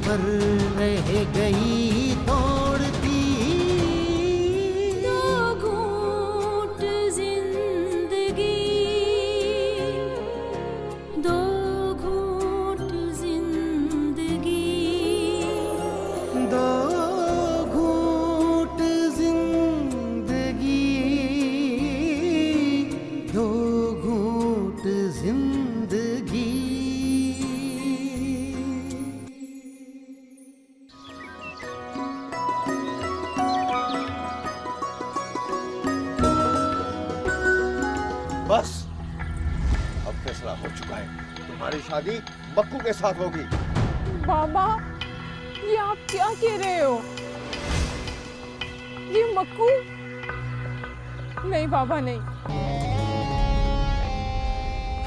पर रह गई तोड़ती। दो घूंट जिंदगी, दो घूंट जिंदगी, दो घूंट जिंदगी, दो घूंट जिंदगी। बस अब फैसला हो चुका है, तुम्हारी शादी मक्कू के साथ होगी। बाबा, ये आप क्या कह रहे हो? ये मक्कू? नहीं बाबा नहीं।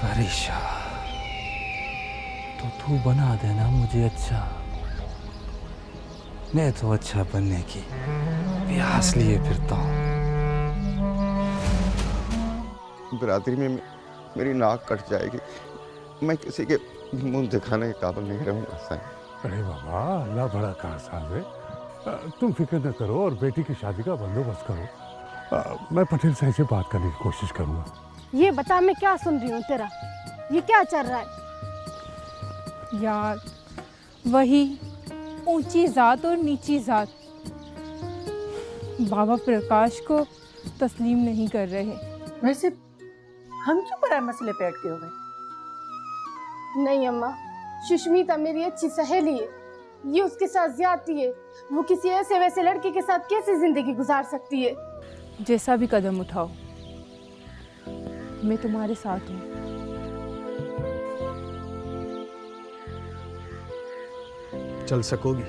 फरीशा, तो तू बना देना मुझे अच्छा। मैं तो अच्छा बनने की प्यास लिए फिरता हूँ। बिरादरी में मेरी नाक कट जाएगी, मैं किसी के मुंह दिखाने के काबिल नहीं रहूंगा साईं। अरे बाबा, अल्लाह बड़ा कारसाज है। तुम फिक्र न करो और बेटी की शादी का बंदोबस्त करो। मैं पटेल साहब से बात करने की कोशिश करूंगा। ये बता, मैं क्या सुन रही हूँ तेरा? ये क्या चल रहा है? यार, वही ऊंची जात और नीची जात बाबा प्रकाश को तस्लीम नहीं कर रहे। वैसे हम क्यों पर मसले पे अटके हो गए? नहीं अम्मा, सुष्मिता मेरी अच्छी सहेली है, ये उसके साथ ज्यादती है। वो किसी ऐसे वैसे लड़के के साथ कैसे जिंदगी गुजार सकती है? जैसा भी कदम उठाओ, मैं तुम्हारे साथ हूँ। चल सकोगी?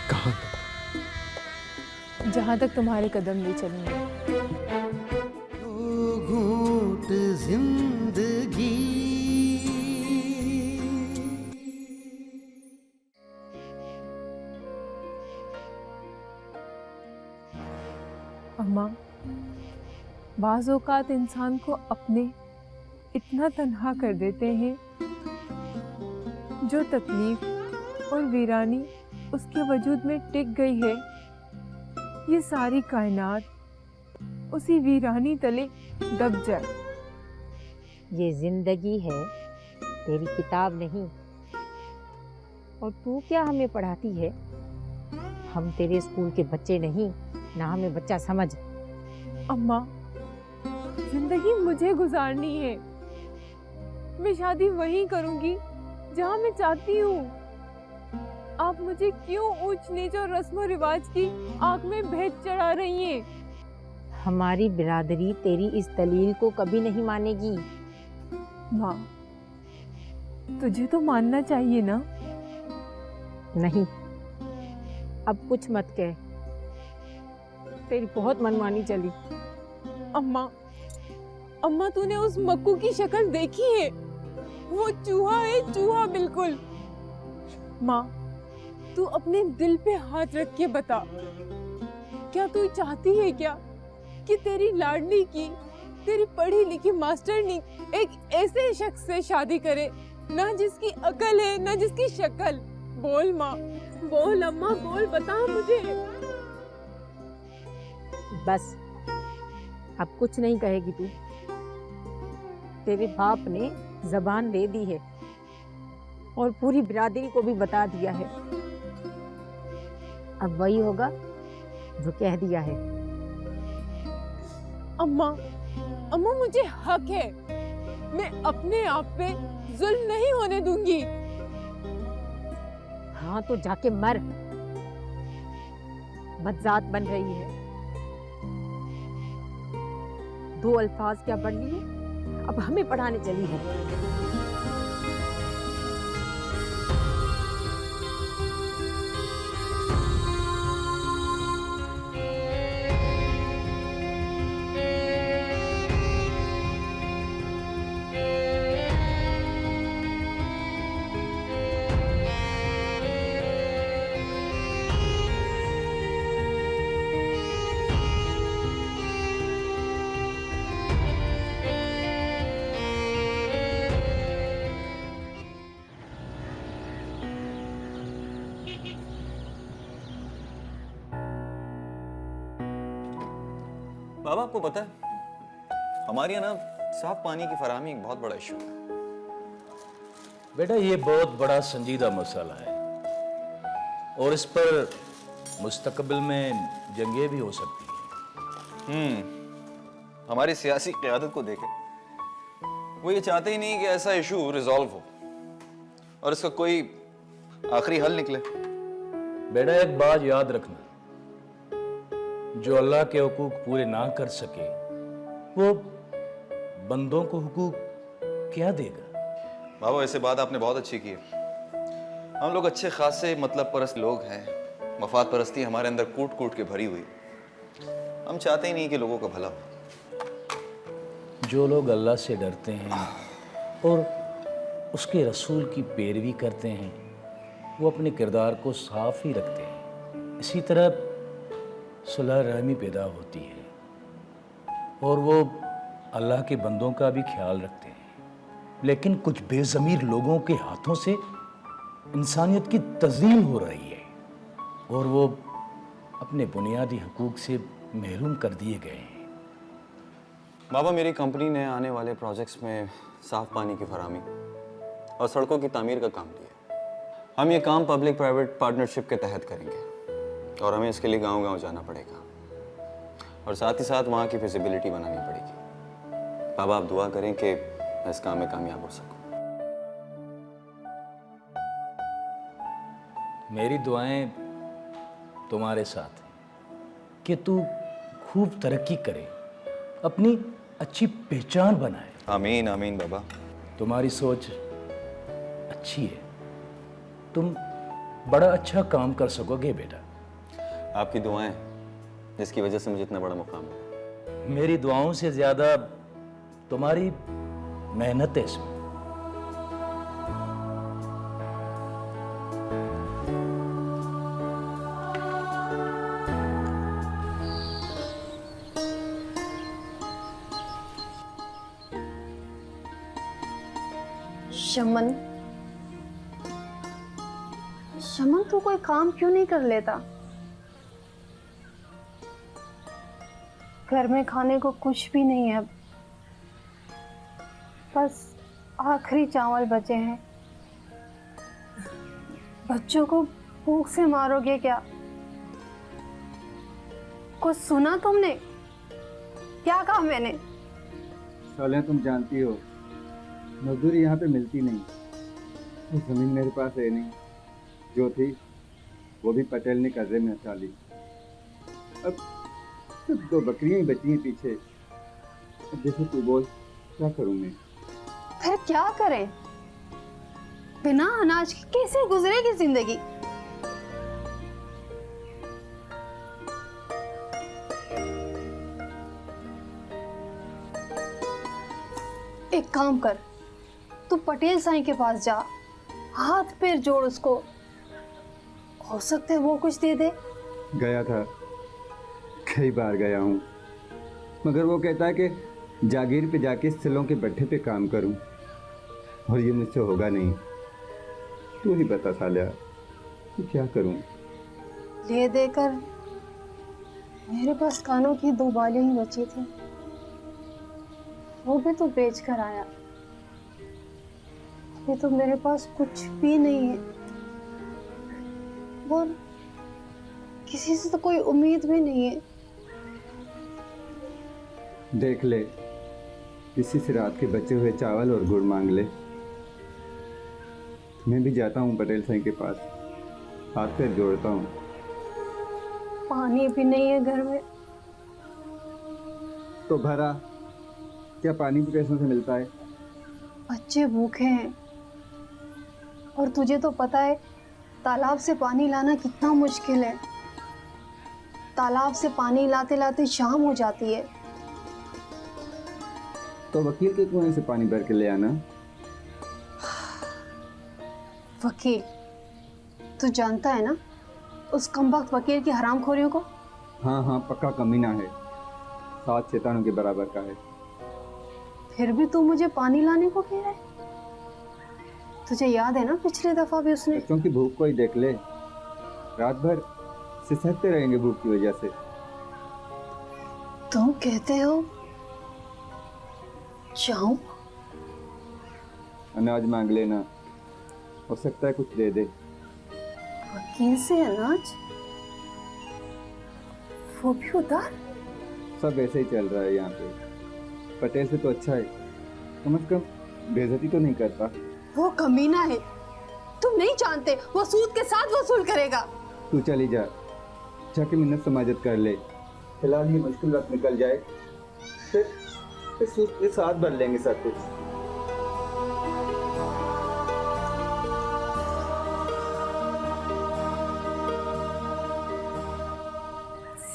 कहाँ तक? जहाँ तक तुम्हारे कदम ले चलेंगे। दो घूंट जिंदगी। अम्मा, बाज़ औक़ात इंसान को अपने इतना तन्हा कर देते हैं, जो तकलीफ और वीरानी उसके वजूद में टिक गई है, ये सारी कायनात उसी वीरानी तले दब जाए। ये जिंदगी है, तेरी किताब नहीं। और तू क्या हमें पढ़ाती है? हम तेरे स्कूल के बच्चे नहीं, ना हमें बच्चा समझ। अम्मा, जिंदगी मुझे गुजारनी है। मैं शादी वहीं करूंगी जहां मैं चाहती हूँ। आप मुझे क्यों ऊंच नीच और रस्म रिवाज की आग में भेद चढ़ा रही हैं? हमारी बिरादरी तेरी इस दलील को कभी नहीं मानेगी। माँ, तुझे तो मानना चाहिए ना। नहीं, अब कुछ मत कह, तेरी बहुत मनमानी चली। अम्मा, अम्मा तूने उस मक्कू की शक्ल देखी है? वो चूहा है, चूहा बिल्कुल। माँ, तू अपने दिल पे हाथ रख के बता, क्या तू चाहती है क्या कि तेरी लाडली की, तेरी पढ़ी लिखी मास्टरनी एक ऐसे शख्स से शादी करे, ना जिसकी अकल है ना जिसकी शक्ल? बोल माँ, बोल अम्मा, बोल, बता मुझे। बस अब कुछ नहीं कहेगी तू। तेरे बाप ने जबान दे दी है और पूरी बिरादरी को भी बता दिया है। अब वही होगा जो कह दिया है। अम्मा, अम्मा मुझे हक है, मैं अपने आप पे जुल्म नहीं होने दूंगी। हाँ तो जाके मर, बदजात बन रही है। दो अल्फाज क्या पढ़ लिए, अब हमें पढ़ाने चली है। बाबा आपको पता है हमारे यहाँ ना साफ पानी की फराहमी एक बहुत बड़ा इशू है। बेटा ये बहुत बड़ा संजीदा मसला है और इस पर मुस्तकबिल में जंगें भी हो सकती हैं। हमारी सियासी क़यादत को देखें, वो ये चाहते ही नहीं कि ऐसा इशू रिजॉल्व हो और इसका कोई आखिरी हल निकले। बेटा एक बात याद रखना, जो अल्लाह के हुकूक पूरे ना कर सके वो बंदों को हुकूक क्या देगा? बाबा वैसे बात आपने बहुत अच्छी की है। हम लोग अच्छे खासे मतलब परस्त लोग हैं, मफाद परस्ती हमारे अंदर कूट कूट के भरी हुई। हम चाहते ही नहीं कि लोगों का भला हो। जो लोग अल्लाह से डरते हैं और उसके रसूल की पैरवी करते हैं वो अपने किरदार को साफ ही रखते हैं। इसी तरह सुलह रहमी पैदा होती है और वो अल्लाह के बंदों का भी ख्याल रखते हैं। लेकिन कुछ बेज़मीर लोगों के हाथों से इंसानियत की तज़लील हो रही है और वो अपने बुनियादी हकूक़ से महरूम कर दिए गए हैं। बाबा मेरी कंपनी ने आने वाले प्रोजेक्ट्स में साफ पानी की फराहमी और सड़कों की तामीर का काम दिया है। हम ये काम पब्लिक प्राइवेट पार्टनरशिप के तहत करेंगे और हमें इसके लिए गांव-गांव जाना पड़ेगा और साथ ही साथ वहाँ की फिजिबिलिटी बनानी पड़ेगी। बाबा आप दुआ करें कि मैं इस काम में कामयाब हो सकूं। मेरी दुआएं तुम्हारे साथ हैं कि तू खूब तरक्की करे, अपनी अच्छी पहचान बनाए। आमीन आमीन बाबा। तुम्हारी सोच अच्छी है, तुम बड़ा अच्छा काम कर सकोगे बेटा। आपकी दुआएं जिसकी वजह से मुझे इतना बड़ा मुकाम मिला। मेरी दुआओं से ज्यादा तुम्हारी मेहनत है इसमें। शमन, शमन तू कोई काम क्यों नहीं कर लेता? घर में खाने को कुछ भी नहीं है, बस आखिरी चावल बचे हैं। बच्चों को भूख से मारोगे क्या? कुछ सुना तुमने? क्या कहा मैंने? साले तुम जानती हो मजदूरी यहाँ पे मिलती नहीं, वो ज़मीन मेरे पास है नहीं, जो थी वो भी पटेल ने कर्जे में हटा ली। अब सिर्फ 2 बकरियां बची हैं पीछे। अब जैसे तू बोल क्या करूँ मैं? फिर क्या करें? बिना अनाज के कैसे गुजरेगी जिंदगी? एक काम कर, तू पटेल साईं के पास जा, हाथ पैर जोड़ उसको, हो सकता है वो कुछ दे दे। गया था, कई बार गया हूँ, मगर वो कहता है कि जागीर पे जाके सिलों के भट्ठे पे काम करूँ और ये मुझसे होगा नहीं। तू ही बता सालिया, कि क्या करूँ? ले देकर मेरे पास कानों की 2 बालियां ही बची थी, वो भी तो बेच कर आया। अभी तो मेरे पास कुछ भी नहीं है और किसी से तो कोई उम्मीद भी नहीं है। देख ले, किसी से रात के बचे हुए चावल और गुड़ मांग ले। मैं भी जाता हूँ पटेल साईं के पास, हाथ पैर जोड़ता हूँ। पानी भी नहीं है घर में। तो भरा क्या पानी भी पैसों से मिलता है? बच्चे भूखे हैं और तुझे तो पता है तालाब से पानी लाना कितना मुश्किल है। तालाब से पानी लाते लाते शाम हो जाती है। तो वकील के कुएं से पानी भर के ले आना। वकील? तू जानता है ना उस कमबख्त वकील की हरामखोरियों को? हाँ हाँ पक्का कमीना है, 7 शैतानों के बराबर का है। फिर भी तू मुझे पानी लाने को कह रहा है? तुझे याद है ना पिछली दफा भी उसने। बच्चों की भूख को ही देख ले, रात भर सिसकते रहेंगे भूख की वजह से। तुम कहते हो जाऊं? अनाज मांग लेना, हो सकता है कुछ दे दे। वकील से अनाज? वो भी उधार? सब ऐसे ही चल रहा है यहाँ पे। पटेल से तो अच्छा है, कम से कम बेइज्जती तो नहीं करता। वो कमीना है, तुम नहीं जानते, वो सूद के साथ वसूल करेगा। तू चली जा, जाके मिन्नत समाजत कर ले। फिलहाल ये मुश्किल वक्त निकल जाए, फिर सूद के साथ भर लेंगे सब कुछ।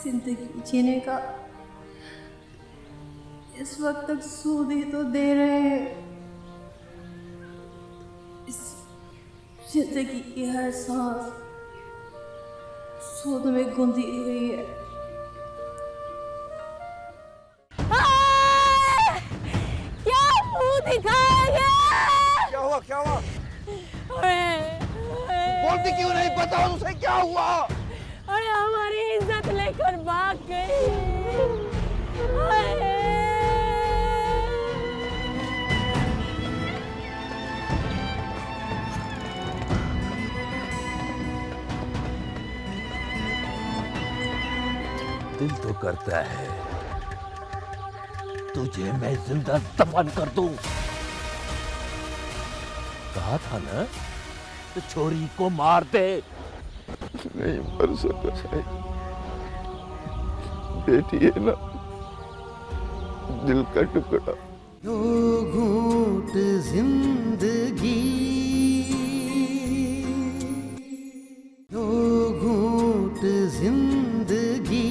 जिंदगी जीने का इस वक्त तक सूद ही तो दे रहे हैं। इस जिंदगी की हर सांस सूद में गुंदी हुई है। क्या मुंह दिखाएगा? क्या हुआ, क्या हुआ? बोलती क्यों नहीं? बताओ उसे क्या हुआ? अरे हमारी इज्जत लेकर भाग गई। दिल तो करता है तुझे मैं जिंदा दफन कर दूं। कहा था ना तो छोरी को मार दे। नहीं मर सकता साहिब, बेटी है ना, दिल का टुकड़ा। दो घूंट जिंदगी, दो घूंट जिंदगी।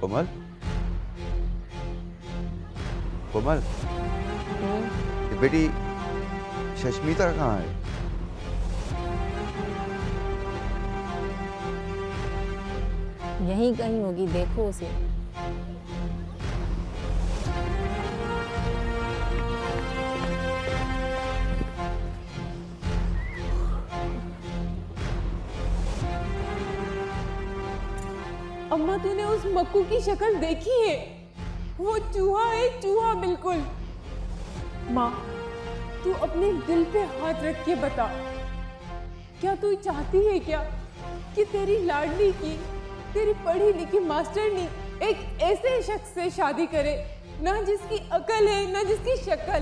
कोमल, कोमल, ये बेटी शष्मिता कहाँ है? यहीं कहीं होगी, देखो उसे। अम्मा तूने उस मक्कू की शक्ल देखी है? वो चूहा है, चूहा बिल्कुल। माँ, तू अपने दिल पे हाथ रख के बता, क्या तू चाहती है क्या कि तेरी लाडली की, तेरी पढ़ी लिखी मास्टरनी एक ऐसे शख्स से शादी करे ना जिसकी अकल है ना जिसकी शक्ल?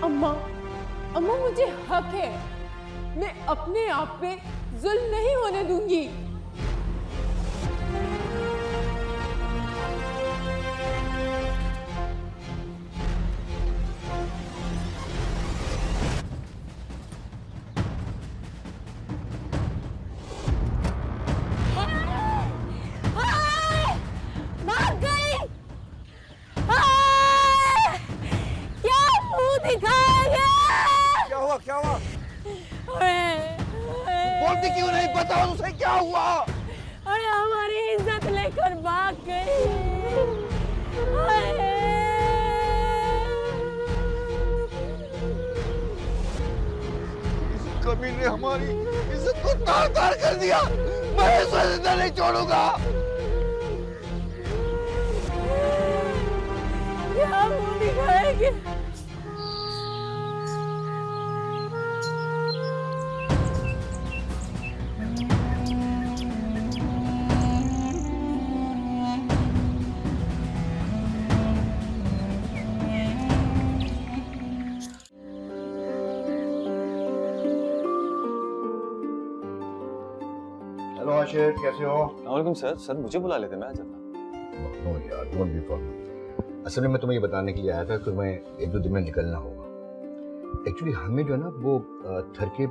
अम्मा, अम्मा मुझे हक है, मैं अपने आप पे जुल्म नहीं होने दूंगी। भाग गई। हाय! क्या मुंह दिखाएगा? क्या हुआ, क्या हुआ? बोलती क्यों नहीं? बताओ उसे क्या हुआ? अरे हमारी इज्जत लेकर भाग गई। हाय! इस कमीने ने हमारी इज्जत को तार-तार कर दिया। मैं इसे जिंदा नहीं छोड़ूंगा। क्या मुंह दिखाएगी? हेलो आशिर, कैसे हो? वालेकुम सर। सर मुझे बुला लेते, मैं आ जाता। नो यार, डोंट बी फॉर्मल। असल में मैं तुम्हें ये बताने के लिए आया था कि मैं 1-2 दिन में निकलना होगा। एक्चुअली हमें जो है ना वो थर के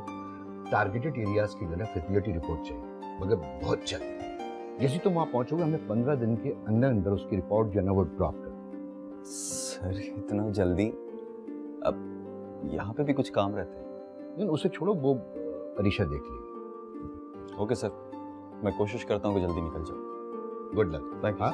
टारगेटेड एरियाज की जो है ना फैसिलिटी रिपोर्ट चाहिए, मगर बहुत जल्द। जैसे तुम वहाँ पहुँचोगे हमें 15 दिन के अंदर अंदर उसकी रिपोर्ट जो है ना वो ड्रॉप कर। सर इतना जल्दी? अब यहाँ पे भी कुछ काम रहते हैं। नहीं, उसे छोड़ो, वो अरीशा देख लेगी। ओके सर, मैं कोशिश करता हूँ कि जल्दी निकल जाऊँ। Good luck. Thank you.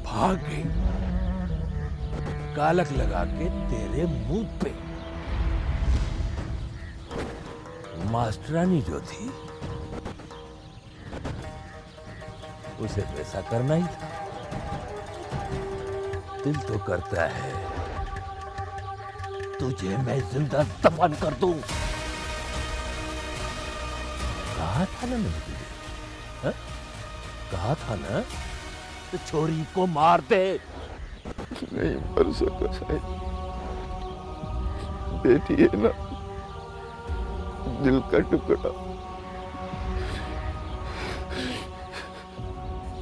भाग गई, कालक लगा के तेरे मुंह पे। मास्टरानी जो थी उसे वैसा करना ही था। दिल तो करता है तुझे मैं जिंदा दफन कर दूं। कहा था ना मैंने तुझे, हाँ? कहा था ना तो छोरी को मार दे। नहीं मर सकता साईं, बेटी है ना, दिल का टुकड़ा।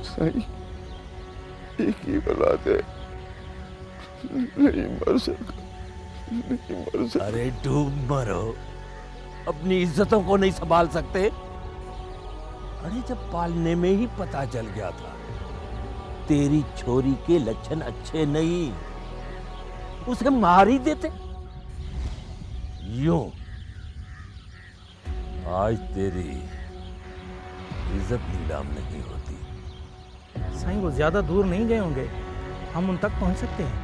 साईं एक ही औलाद है, नहीं मर सका, नहीं मर सका। अरे डूब मरो, अपनी इज्जतों को नहीं संभाल सकते? अरे जब पालने में ही पता चल गया था तेरी छोरी के लक्षण अच्छे नहीं, उसे मार ही देते। यूं आज तेरी इज्जत नीलाम नहीं होती। साईं वो ज्यादा दूर नहीं गए होंगे, हम उन तक पहुंच सकते हैं।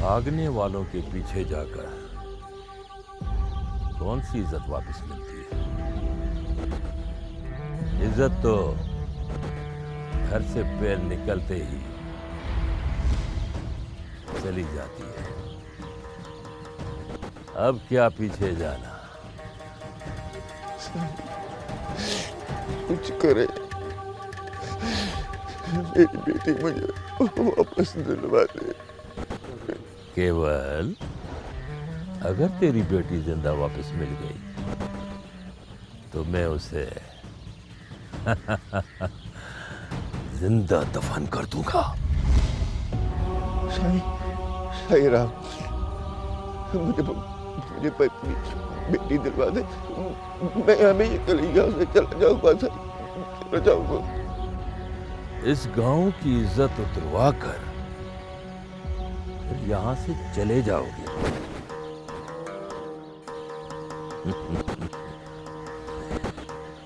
भागने वालों के पीछे जाकर कौन सी इज्जत वापस मिलती है? इज्जत तो घर से पैर निकलते ही चली जाती है। अब क्या पीछे जाना? कुछ करे, मेरी बेटी मुझे वापस दिलवा दे। केवल अगर तेरी बेटी जिंदा वापस मिल गई तो मैं उसे जिंदा दफन कर दूंगा। सही राम, मुझे पत्नी बेटी दिलवा दे, मैं हमें ये कल यहाँ से चला जाऊंगा, चला जाऊंगा। इस गांव की इज्जत उतरवा कर फिर यहां से चले जाओगे।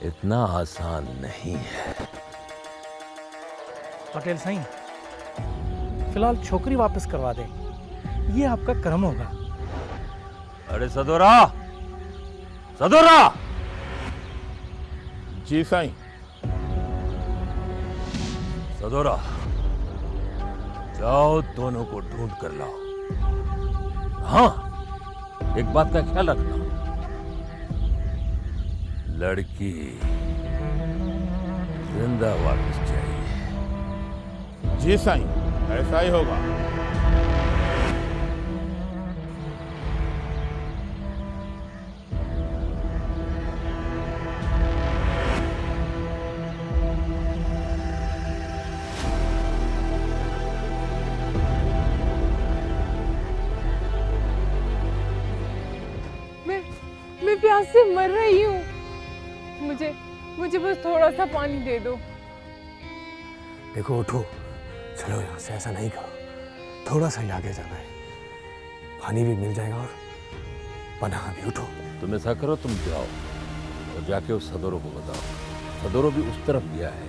इतना आसान नहीं है। पटेल साईं, फिलहाल छोकरी वापस करवा दें, ये आपका कर्म होगा। अरे सदोरा, सदोरा! जी साईं। सदोरा, जाओ दोनों को ढूंढ कर लाओ। हाँ, एक बात का ख्याल रखना, लड़की जिंदा वापस चाहिए। जी साईं, ऐसा ही होगा। मैं प्यास से मर रही हूँ, मुझे बस थोड़ा सा पानी दे दो। देखो उठो, चलो यहाँ से, ऐसा नहीं करो, थोड़ा सा ही आगे जाना है, पानी भी मिल जाएगा और पनाह भी। उठो। तुम ऐसा करो, तुम जाओ और जाके उस सदोरो को बताओ। सदोरो भी उस तरफ गया है।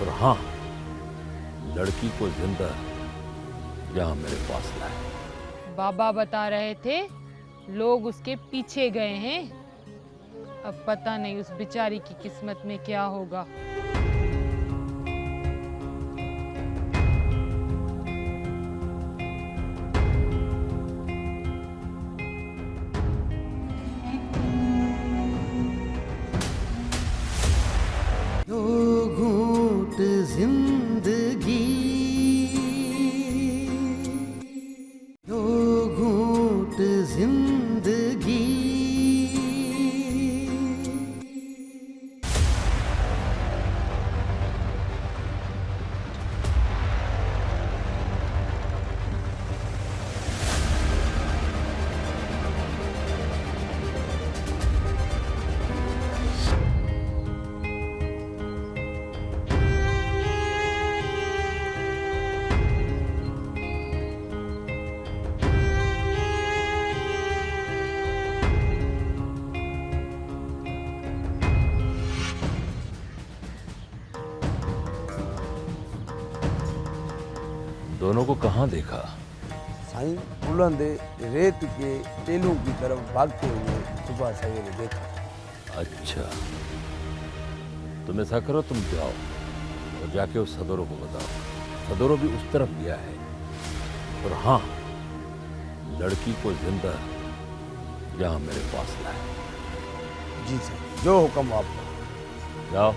और हाँ, लड़की को जिंदा यहाँ मेरे पास लाए। बाबा बता रहे थे लोग उसके पीछे गए हैं। अब पता नहीं उस बेचारी की किस्मत में क्या होगा। दो घूंट जिंदगी, दो घूंट जिंदगी, दोनों को कहाँ देखा? साईं, बुलंदे रेत के टेलों की तरफ भागते हुए सुबह सवेरे देखा। अच्छा, तुम ऐसा करो, तुम जाओ और जाके उस सदोरो को बताओ। सदोरो भी उस तरफ गया है। और हाँ, लड़की को जिंदा यहाँ मेरे पास लाए। जी सर, जो हुक्म आपका। जाओ।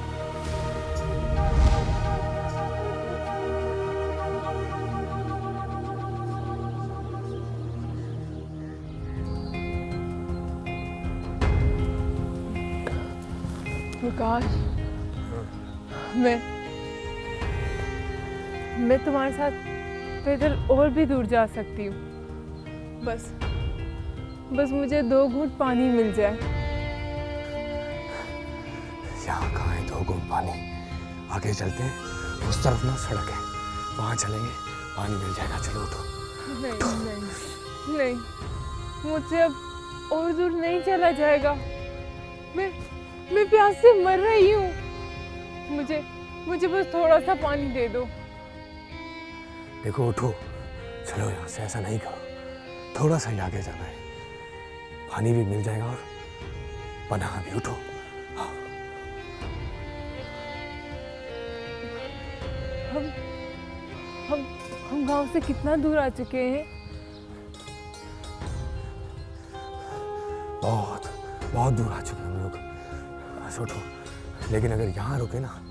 प्रकाश, मैं तुम्हारे साथ पैदल और भी दूर जा सकती हूँ। बस मुझे 2 घूंट पानी मिल जाए। यहाँ कहाँ है 2 घूंट पानी? आगे चलते हैं, उस तरफ ना सड़क है, वहाँ चलेंगे, पानी मिल जाएगा। चलो उठो। नहीं, मुझसे अब और दूर नहीं चला जाएगा। मैं प्यास से मर रही हूँ। मुझे बस थोड़ा सा पानी दे दो। देखो उठो, चलो यहाँ से, ऐसा नहीं करो, थोड़ा सा ही आगे जाना है, पानी भी मिल जाएगा और पनाह भी। उठो। हम गांव से कितना दूर आ चुके हैं? बहुत दूर आ चुके हैं हम लोग। बस उठो, लेकिन अगर यहाँ रुके ना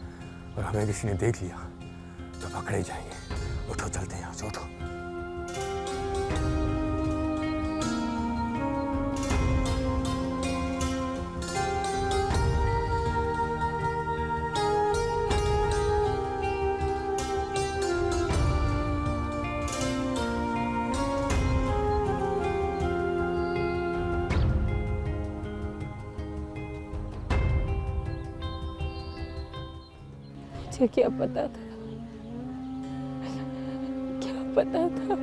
और हमें किसी ने देख लिया तो पकड़े जाएंगे। उठो, चलते हैं यहाँ से। उठो। मुझे क्या पता था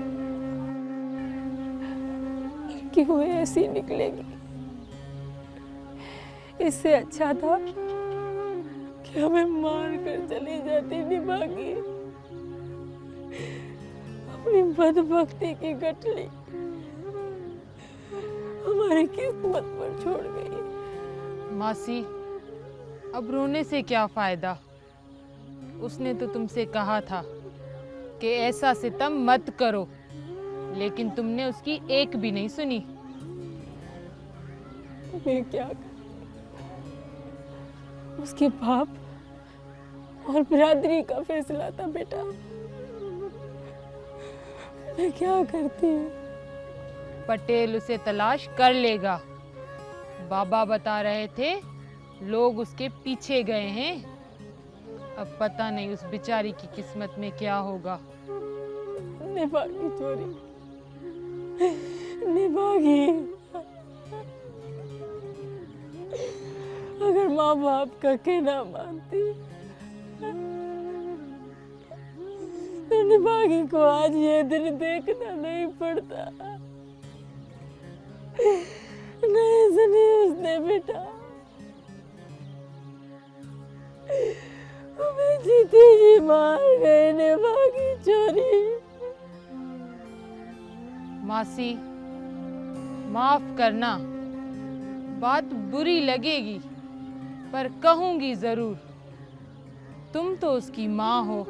कि वो ऐसी निकलेगी। इससे अच्छा था कि हमें मार कर चली जाती निभागी। अपनी बदबख्ती की गठरी हमारी किस्मत पर छोड़ गई। मासी, अब रोने से क्या फायदा? उसने तो तुमसे कहा था कि ऐसा सितम मत करो, लेकिन तुमने उसकी एक भी नहीं सुनी। मैं क्या करूं? उसके बाप और बिरादरी का फैसला था बेटा। मैं क्या करती हूँ? पटेल उसे तलाश कर लेगा। बाबा बता रहे थे लोग उसके पीछे गए हैं। अब पता नहीं उस बेचारी की किस्मत में क्या होगा। निभागी चोरी, निभागी। अगर माँ बाप का कहना मानती तो निभागी को आज ये दिन देखना नहीं पड़ता। नहीं सुनी उसने बेटा। हमें जीती जी मार गए निभागी चोरी। मासी, माफ करना, बात बुरी लगेगी पर कहूंगी जरूर। तुम तो उसकी माँ हो,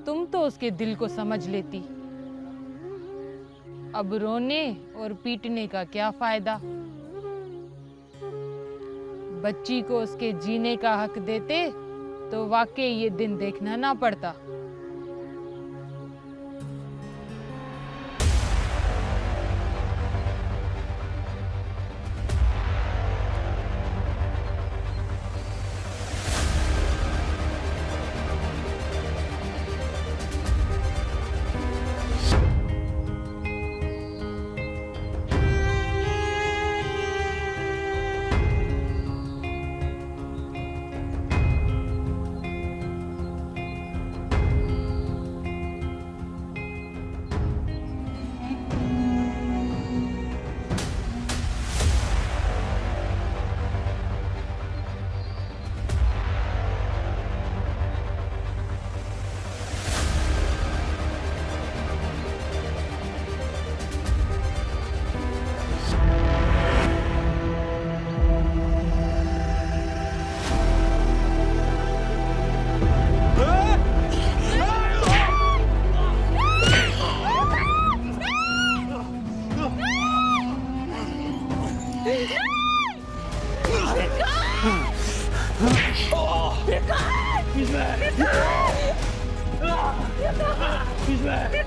तुम तो उसके दिल को समझ लेती। अब रोने और पीटने का क्या फायदा? बच्ची को उसके जीने का हक देते तो वाकई ये दिन देखना ना पड़ता। ऑफिस में।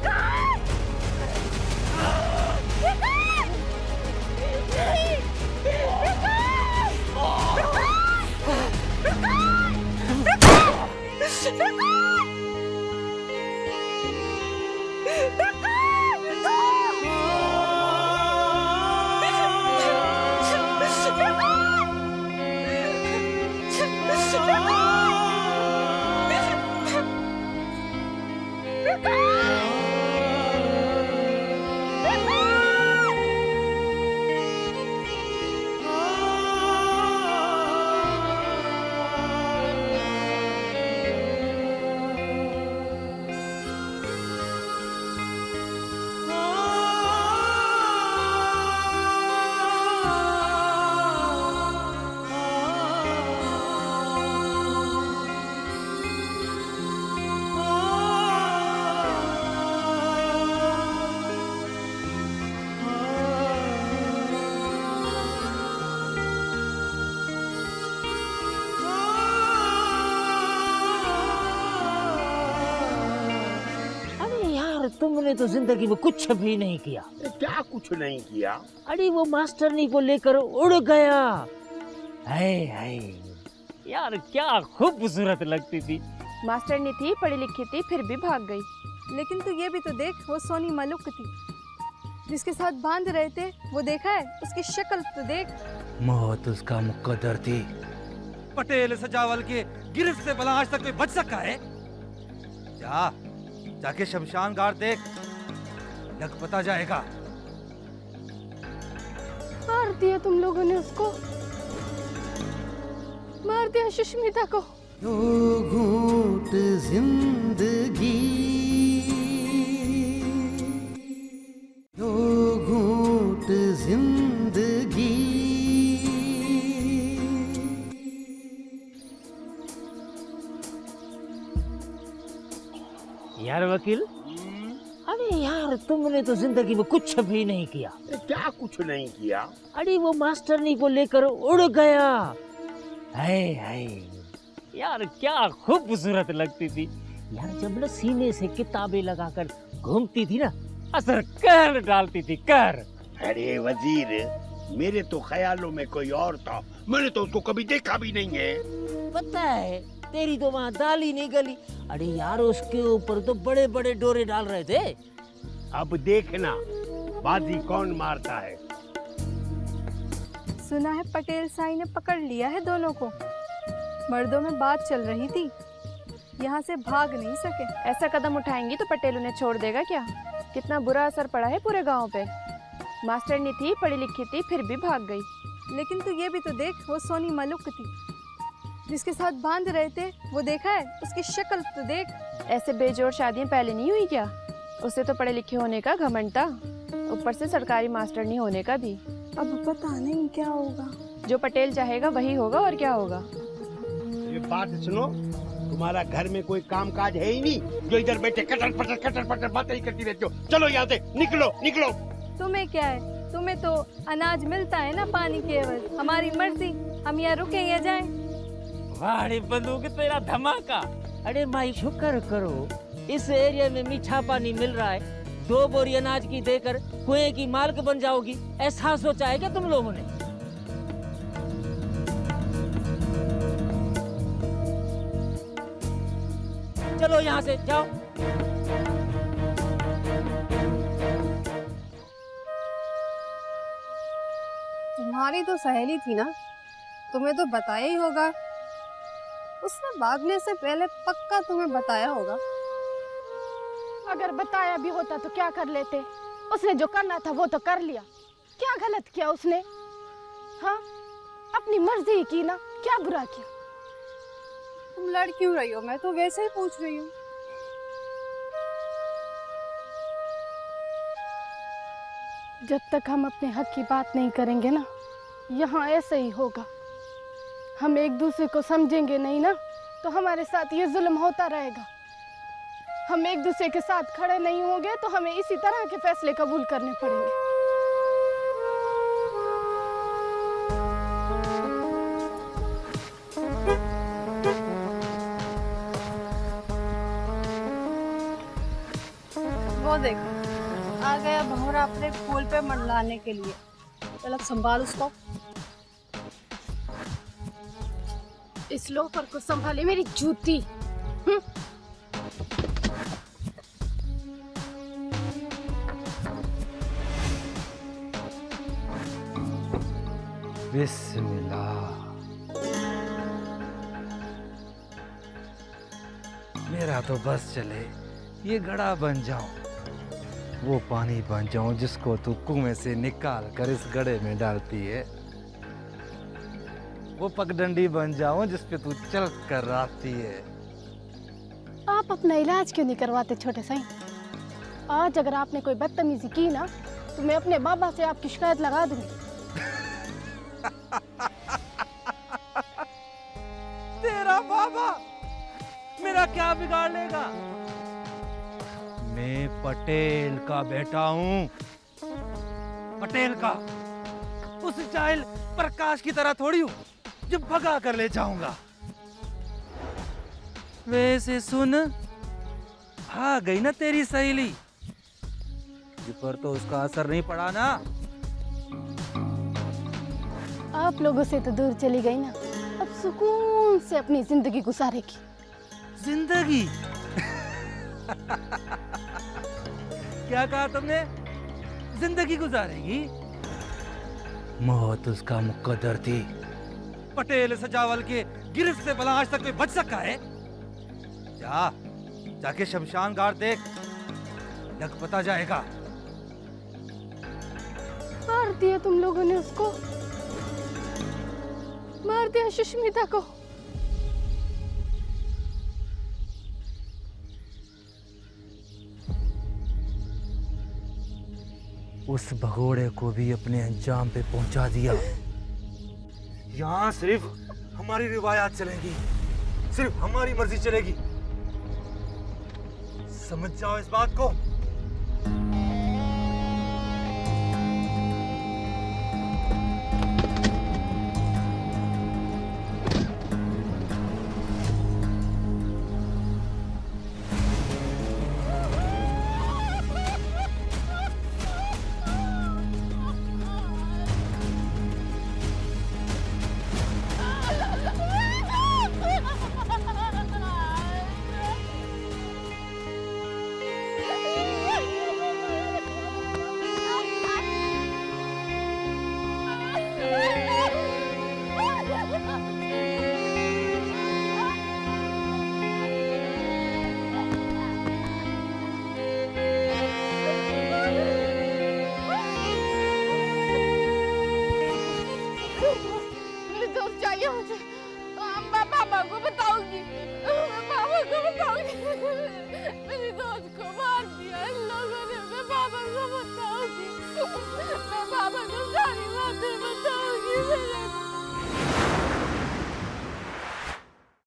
तुमने तो जिंदगी में कुछ भी नहीं किया। क्या कुछ नहीं किया? अरे वो मास्टरनी को लेकर उड़ गया। हाय हाय यार क्या खूबसूरत लगती थी। मास्टरनी थी, पढ़ी लिखी थी, फिर भी भाग गई। लेकिन तू ये भी तो देख, वो सोनी मलुक थी जिसके साथ बांध रहे थे, वो देखा है? उसकी शक्ल तो देख। मौत उसका मुकद्दर थी। पटेल सजावल के गिरफ्त से भला आज तक कोई बच सका है? जाके शमशान घाट देख, लग पता जाएगा। मार दिया तुम लोगों ने उसको, मार दिया सुष्मिता को। दो घूंट जिंदगी, दो घूंट जिंदगी। यार वकील, अरे यार तुमने तो जिंदगी में कुछ भी नहीं किया। क्या कुछ नहीं किया? अरे वो मास्टरनी को लेकर उड़ गया। हाय हाय यार क्या खूबसूरत लगती थी। यार जब न सीने से किताबें लगाकर घूमती थी ना, असर कर डालती थी कर। अरे वजीर, मेरे तो ख्यालों में कोई और था, मैंने तो उसको कभी देखा भी नहीं है। पता है तेरी तो वहाँ दाल ही नहीं गली। अरे यार उसके ऊपर तो बड़े बड़े डोरे डाल रहे थे। अब देखना बाजी कौन मारता है। सुना है पटेल साई ने पकड़ लिया है दोनों को। मर्दों में बात चल रही थी, यहाँ से भाग नहीं सके। ऐसा कदम उठाएंगी तो पटेल उन्हें छोड़ देगा क्या? कितना बुरा असर पड़ा है पूरे गांव पे। मास्टरनी थी, पढ़ी लिखी थी, फिर भी भाग गई। लेकिन तू ये भी तो देख, वो सोनी मलुक थी जिसके साथ बांध रहे थे, वो देखा है? उसकी शक्ल तो देख। ऐसे बेजोड़ शादियां पहले नहीं हुई क्या? उसे तो पढ़े लिखे होने का घमंड था, ऊपर से सरकारी मास्टरनी होने का भी। अब पता नहीं क्या होगा। जो पटेल चाहेगा वही होगा, और क्या होगा। ये बात सुनो, तुम्हारा घर में कोई काम काज है ही नहीं जो इधर बैठे कटर पटर बातें ही करती रहती हो। चलो यहाँ से निकलो निकलो। तुम्हें क्या है? तुम्हें तो अनाज मिलता है ना पानी के एवज। हमारी मर्जी, हम यहाँ रुके या जाएं। वाह बंदूक तेरा धमाका। अरे माई शुक्र करो इस एरिया में मीठा पानी मिल रहा है। 2 बोरी अनाज की देकर कुएं की मालिक बन जाओगी, ऐसा सोचा है क्या तुम लोगों ने? चलो यहाँ से जाओ। तुम्हारी तो सहेली थी ना, तुम्हें तो बताया ही होगा। उसने भागने से पहले पक्का तुम्हें बताया होगा। अगर बताया भी होता तो क्या कर लेते? उसने जो करना था वो तो कर लिया। क्या गलत किया उसने? हाँ, अपनी मर्जी की ना, क्या बुरा किया? तुम लड़ क्यों रही हो? मैं तो वैसे ही पूछ रही हूँ। जब तक हम अपने हक की बात नहीं करेंगे ना, यहाँ ऐसे ही होगा। हम एक दूसरे को समझेंगे नहीं ना, तो हमारे साथ ये जुल्म होता रहेगा। हम एक दूसरे के साथ खड़े नहीं होंगे तो हमें इसी तरह के फैसले कबूल करने पड़ेंगे। वो देखो आ गया भंवरा अपने फूल पे मंडलाने के लिए। चल अब संभाल उसको। इस लोफर को संभाले मेरी जूती। बिस्मिल्लाह। मेरा तो बस चले ये घड़ा बन जाऊं, वो पानी बन जाऊं जिसको तू कुएं से निकाल कर इस घड़े में डालती है, वो पगडंडी बन जाऊं जिस पे तू चल कर आती है। आप अपना इलाज क्यों नहीं करवाते छोटे साईं? आज अगर आपने कोई बदतमीजी की ना तो मैं अपने बाबा से आपकी शिकायत लगा दूंगी। तेरा बाबा मेरा क्या बिगाड़ लेगा? मैं पटेल का बेटा हूँ, पटेल का। उस जाहिल प्रकाश की तरह थोड़ी हूँ जो भगा कर ले जाऊंगा। वैसे सुन, आ गई ना तेरी सहेली, जिस पर तो उसका असर नहीं पड़ा ना। आप लोगों से तो दूर चली गई ना, अब सुकून से अपनी जिंदगी गुजारेगी। जिंदगी? क्या कहा तुमने? जिंदगी गुजारेगी? मौत उसका मुकद्दर थी। पटेल सजावल के गिरफ्त से भला आज तक में बच सका है? जाके शमशान घाट देख, लग पता जाएगा। मार दिया तुम लोगों ने उसको, मार दिया सुष्मिता को। उस भगोड़े को भी अपने अंजाम पे पहुंचा दिया। यहाँ सिर्फ हमारी रिवायात चलेंगी, सिर्फ हमारी मर्जी चलेगी। समझ जाओ इस बात को।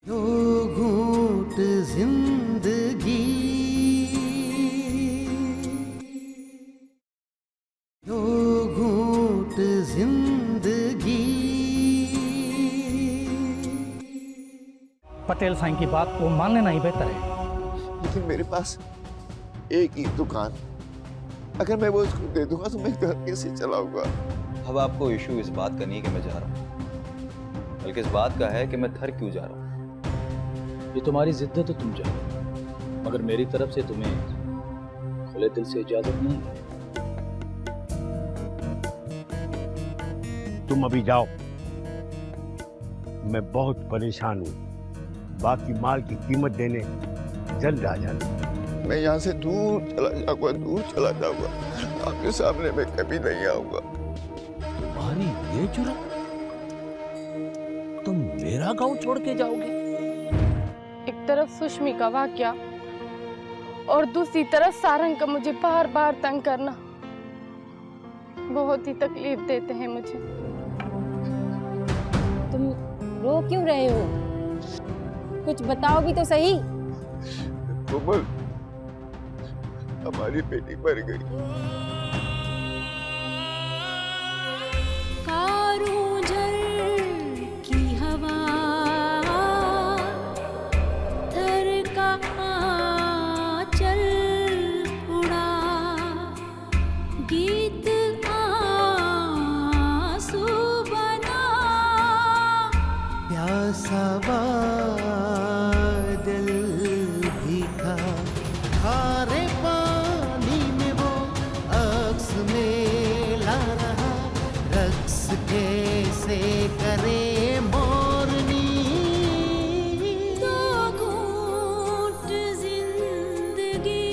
दो घूंट जिंदगी, दो घूंट जिंदगी। पटेल साईं की बात को मान लेना ही बेहतर है। लेकिन मेरे पास एक ही दुकान, अगर मैं वो उसको दे दूंगा तो मैं घर कैसे चलाऊंगा? अब आपको इशू इस बात का नहीं कि मैं जा रहा हूँ, बल्कि इस बात का है कि मैं थर क्यों जा रहा हूँ। ये तुम्हारी जिद है तो तुम जाओ, मगर मेरी तरफ से तुम्हें खुले दिल से इजाजत नहीं है। तुम अभी जाओ, मैं बहुत परेशान हूँ। बाकी माल की कीमत देने जल्द आ जाना। मैं यहाँ से दूर चला जाऊंगा, दूर चला जाऊंगा। आपके सामने मैं कभी नहीं आऊंगा। तुम्हारी ये जुर्रत? तुम मेरा गांव छोड़ के जाओगे? एक तरफ सुष्मी का वाक्या और दूसरी तरफ सारंग का मुझे बार बार तंग करना बहुत ही तकलीफ देते हैं मुझे। तुम रो क्यों रहे हो? कुछ बताओ भी तो सही। कोमल, हमारी बेटी मर गई। की हवा थर का आंचल उड़ा खारे पानी में वो अक्स में ला रहा, रक्स कैसे करे मोरनी। दो घूंट जिंदगी